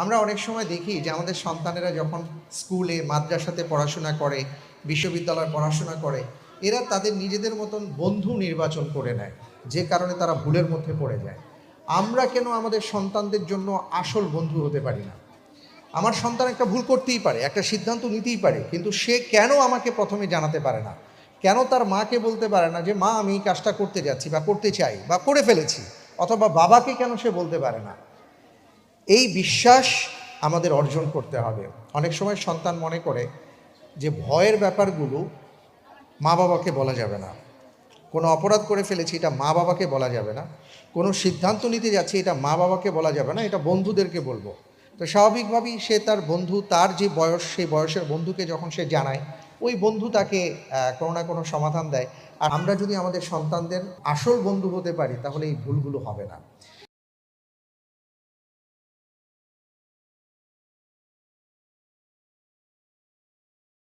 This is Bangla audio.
আমরা অনেক সময় দেখি যে আমাদের সন্তানেরা যখন স্কুলে মাদ্রাসাতে পড়াশোনা করে, বিশ্ববিদ্যালয়ে পড়াশোনা করে, এরা তাদের নিজেদের মতন বন্ধু নির্বাচন করে নেয়, যে কারণে তারা ভুলের মধ্যে পড়ে যায়। আমরা কেন আমাদের সন্তানদের জন্য আসল বন্ধু হতে পারি না? আমার সন্তান একটা ভুল করতেই পারে, একটা সিদ্ধান্ত নিতেই পারে, কিন্তু সে কেন আমাকে প্রথমে জানাতে পারে না? কেন তার মাকে বলতে পারে না যে মা আমি এই কাজটা করতে যাচ্ছি বা করতে চাই বা করে ফেলেছি? অথবা বাবাকে কেন সে বলতে পারে না? এই বিশ্বাস আমাদের অর্জন করতে হবে। অনেক সময় সন্তান মনে করে যে ভয়ের ব্যাপারগুলো মা বাবাকে বলা যাবে না, কোনো অপরাধ করে ফেলেছি এটা মা বাবাকে বলা যাবে না, কোনো সিদ্ধান্ত নিতে যাচ্ছি এটা মা বাবাকে বলা যাবে না, এটা বন্ধুদেরকে বলবো। তো স্বাভাবিকভাবেই সে তার বন্ধু, তার যে বয়স, সেই বয়সের বন্ধুকে যখন সে জানায়, ওই বন্ধু তাকে কোনো না কোনো সমাধান দেয়। আর আমরা যদি আমাদের সন্তানদের আসল বন্ধু হতে পারি তাহলে এই ভুলগুলো হবে না।